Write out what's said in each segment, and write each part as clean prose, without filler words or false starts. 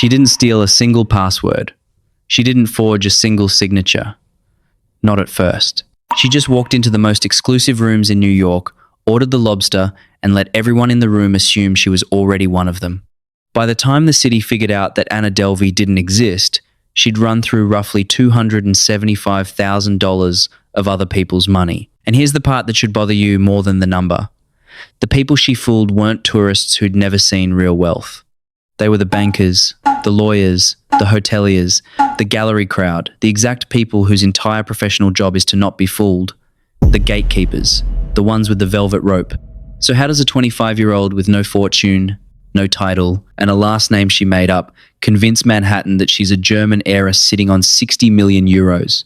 She didn't steal a single password. She didn't forge a single signature. Not at first. She just walked into the most exclusive rooms in New York, ordered the lobster, and let everyone in the room assume she was already one of them. By the time the city figured out that Anna Delvey didn't exist, she'd run through roughly $275,000 of other people's money. And here's the part that should bother you more than the number. The people she fooled weren't tourists who'd never seen real wealth. They were the bankers, the lawyers, the hoteliers, the gallery crowd, the exact people whose entire professional job is to not be fooled. The gatekeepers, the ones with the velvet rope. So how does a 25-year-old with no fortune, no title, and a last name she made up convince Manhattan that she's a German heiress sitting on 60 million euros?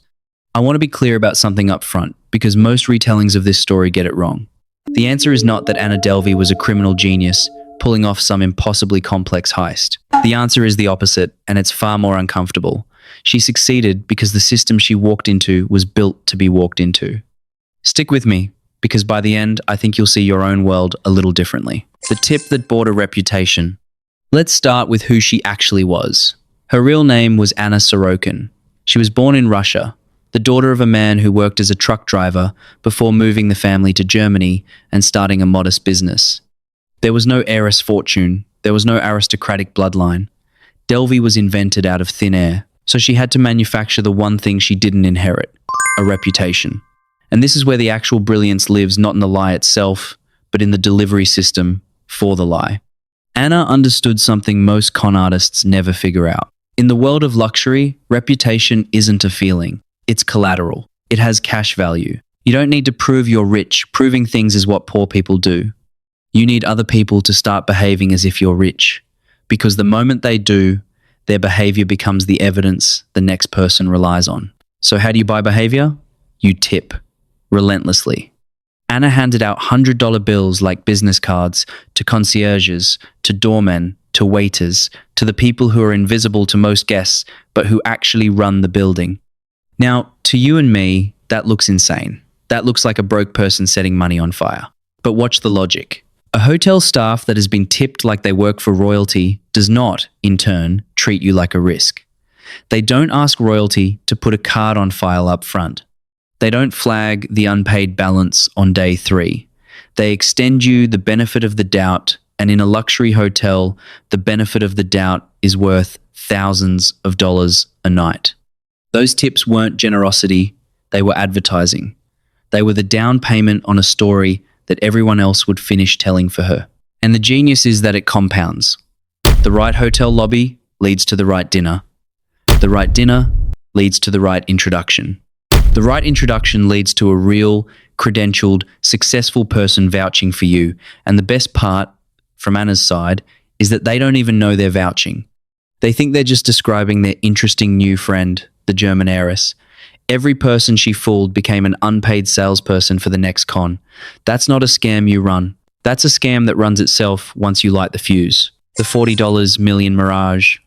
I want to be clear about something up front, because most retellings of this story get it wrong. The answer is not that Anna Delvey was a criminal genius pulling off some impossibly complex heist. The answer is the opposite, and it's far more uncomfortable. She succeeded because the system she walked into was built to be walked into. Stick with me, because by the end, I think you'll see your own world a little differently. The tip that bought a reputation. Let's start with who she actually was. Her real name was Anna Sorokin. She was born in Russia, the daughter of a man who worked as a truck driver before moving the family to Germany and starting a modest business. There was no heiress fortune. There was no aristocratic bloodline. Delvey was invented out of thin air, so she had to manufacture the one thing she didn't inherit, a reputation. And this is where the actual brilliance lives, not in the lie itself, but in the delivery system for the lie. Anna understood something most con artists never figure out. In the world of luxury, reputation isn't a feeling. It's collateral. It has cash value. You don't need to prove you're rich. Proving things is what poor people do. You need other people to start behaving as if you're rich, because the moment they do, their behavior becomes the evidence the next person relies on. So how do you buy behavior? You tip, relentlessly. Anna handed out $100 bills like business cards to concierges, to doormen, to waiters, to the people who are invisible to most guests, but who actually run the building. Now, to you and me, that looks insane. That looks like a broke person setting money on fire. But watch the logic. A hotel staff that has been tipped like they work for royalty does not, in turn, treat you like a risk. They don't ask royalty to put a card on file up front. They don't flag the unpaid balance on day 3. They extend you the benefit of the doubt, and in a luxury hotel, the benefit of the doubt is worth thousands of dollars a night. Those tips weren't generosity, they were advertising. They were the down payment on a story that everyone else would finish telling for her. And the genius is that it compounds. The right hotel lobby leads to the right dinner. The right dinner leads to the right introduction. The right introduction leads to a real, credentialed, successful person vouching for you. And the best part, from Anna's side, is that they don't even know they're vouching. They think they're just describing their interesting new friend, the German heiress. Every person she fooled became an unpaid salesperson for the next con. That's not a scam you run. That's a scam that runs itself once you light the fuse. The $40 million mirage.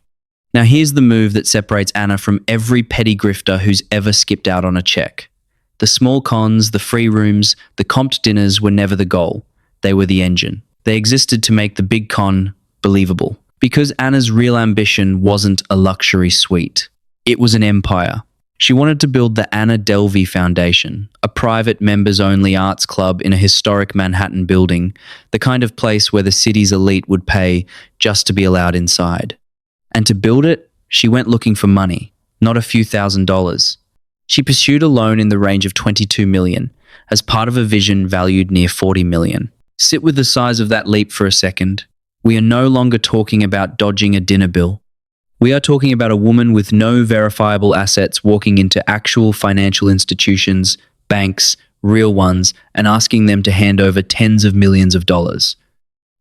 Now here's the move that separates Anna from every petty grifter who's ever skipped out on a check. The small cons, the free rooms, the comped dinners were never the goal. They were the engine. They existed to make the big con believable. Because Anna's real ambition wasn't a luxury suite. It was an empire. She wanted to build the Anna Delvey Foundation, a private members-only arts club in a historic Manhattan building, the kind of place where the city's elite would pay just to be allowed inside. And to build it, she went looking for money, not a few $1,000s. She pursued a loan in the range of $22 million, as part of a vision valued near $40 million. Sit with the size of that leap for a second. We are no longer talking about dodging a dinner bill. We are talking about a woman with no verifiable assets walking into actual financial institutions, banks, real ones, and asking them to hand over tens of millions of dollars.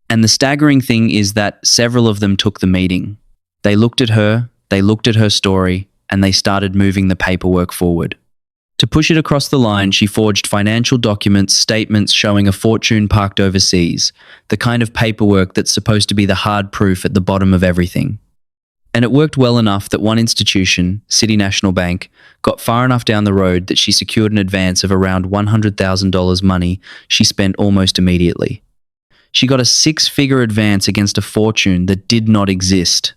And the staggering thing is that several of them took the meeting. They looked at her, they looked at her story, and they started moving the paperwork forward. To push it across the line, she forged financial documents, statements showing a fortune parked overseas, the kind of paperwork that's supposed to be the hard proof at the bottom of everything. And it worked well enough that one institution, City National Bank, got far enough down the road that she secured an advance of around $100,000 money she spent almost immediately. She got a 6-figure advance against a fortune that did not exist.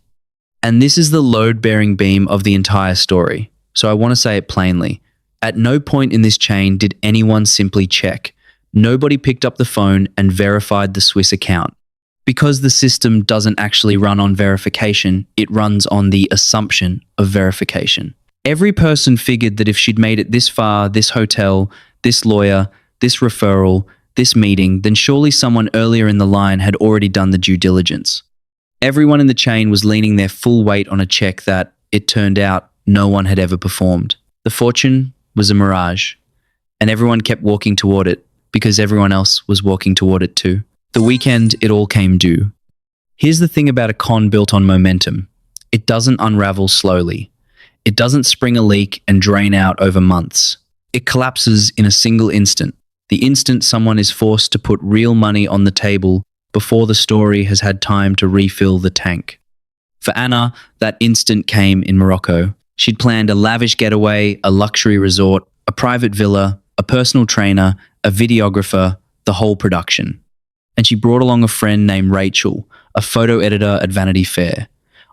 And this is the load-bearing beam of the entire story. So I want to say it plainly. At no point in this chain did anyone simply check. Nobody picked up the phone and verified the Swiss account. Because the system doesn't actually run on verification, it runs on the assumption of verification. Every person figured that if she'd made it this far, this hotel, this lawyer, this referral, this meeting, then surely someone earlier in the line had already done the due diligence. Everyone in the chain was leaning their full weight on a check that, it turned out, no one had ever performed. The fortune was a mirage, and everyone kept walking toward it because everyone else was walking toward it too. The weekend, it all came due. Here's the thing about a con built on momentum. It doesn't unravel slowly. It doesn't spring a leak and drain out over months. It collapses in a single instant. The instant someone is forced to put real money on the table before the story has had time to refill the tank. For Anna, that instant came in Morocco. She'd planned a lavish getaway, a luxury resort, a private villa, a personal trainer, a videographer, the whole production. And she brought along a friend named Rachel, a photo editor at Vanity Fair.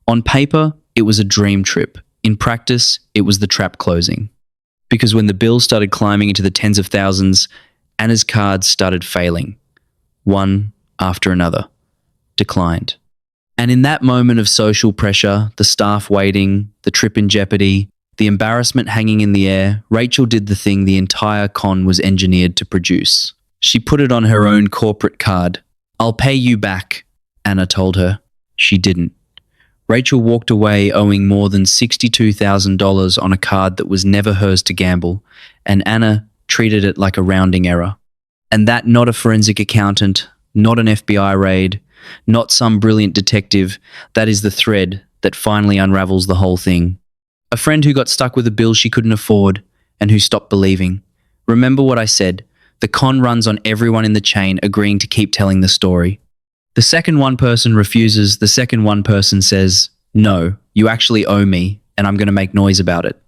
On paper, it was a dream trip. In practice, it was the trap closing. Because when the bills started climbing into the tens of thousands, Anna's cards started failing. One after another, declined. And in that moment of social pressure, the staff waiting, the trip in jeopardy, the embarrassment hanging in the air, Rachel did the thing the entire con was engineered to produce. She put it on her own corporate card. "I'll pay you back," Anna told her. She didn't. Rachel walked away owing more than $62,000 on a card that was never hers to gamble, and Anna treated it like a rounding error. And that not a forensic accountant, not an FBI raid, not some brilliant detective, that is the thread that finally unravels the whole thing. A friend who got stuck with a bill she couldn't afford and who stopped believing. Remember what I said, the con runs on everyone in the chain agreeing to keep telling the story. The second one person refuses, the second one person says, "No, you actually owe me and I'm going to make noise about it."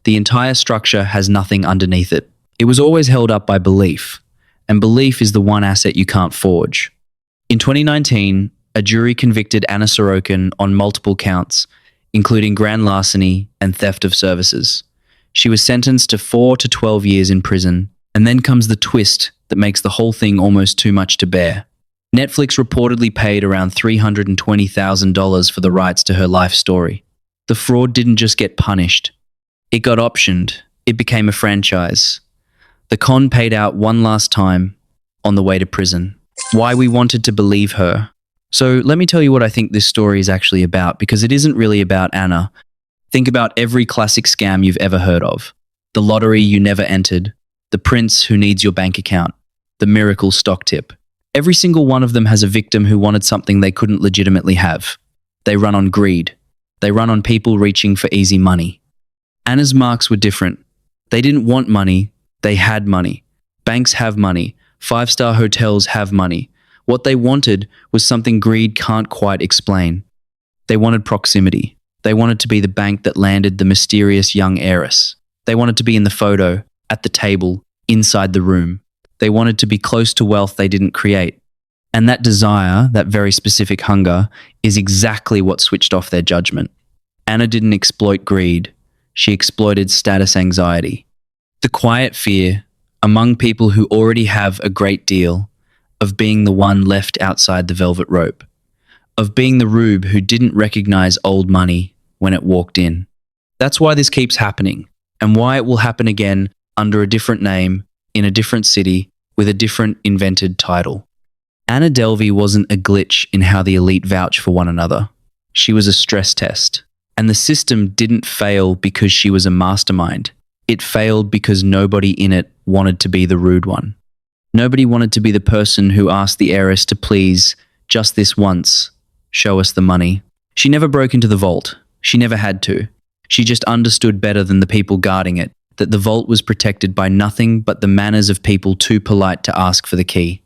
The entire structure has nothing underneath it. It was always held up by belief, and belief is the one asset you can't forge. In 2019, a jury convicted Anna Sorokin on multiple counts, including grand larceny and theft of services. She was sentenced to 4 to 12 years in prison, and then comes the twist that makes the whole thing almost too much to bear. Netflix reportedly paid around $320,000 for the rights to her life story. The fraud didn't just get punished. It got optioned. It became a franchise. The con paid out one last time on the way to prison. Why we wanted to believe her. So let me tell you what I think this story is actually about, because it isn't really about Anna. Think about every classic scam you've ever heard of. The lottery you never entered. The prince who needs your bank account. The miracle stock tip. Every single one of them has a victim who wanted something they couldn't legitimately have. They run on greed. They run on people reaching for easy money. Anna's marks were different. They didn't want money. They had money. Banks have money. Five-star hotels have money. What they wanted was something greed can't quite explain. They wanted proximity. They wanted to be the bank that landed the mysterious young heiress. They wanted to be in the photo, at the table, inside the room. They wanted to be close to wealth they didn't create. And that desire, that very specific hunger, is exactly what switched off their judgment. Anna didn't exploit greed. She exploited status anxiety. The quiet fear, among people who already have a great deal, of being the one left outside the velvet rope, of being the rube who didn't recognize old money when it walked in. That's why this keeps happening, and why it will happen again under a different name, in a different city, with a different invented title. Anna Delvey wasn't a glitch in how the elite vouch for one another. She was a stress test, and the system didn't fail because she was a mastermind. It failed because nobody in it wanted to be the rude one. Nobody wanted to be the person who asked the heiress to please, just this once, show us the money. She never broke into the vault. She never had to. She just understood better than the people guarding it that the vault was protected by nothing but the manners of people too polite to ask for the key.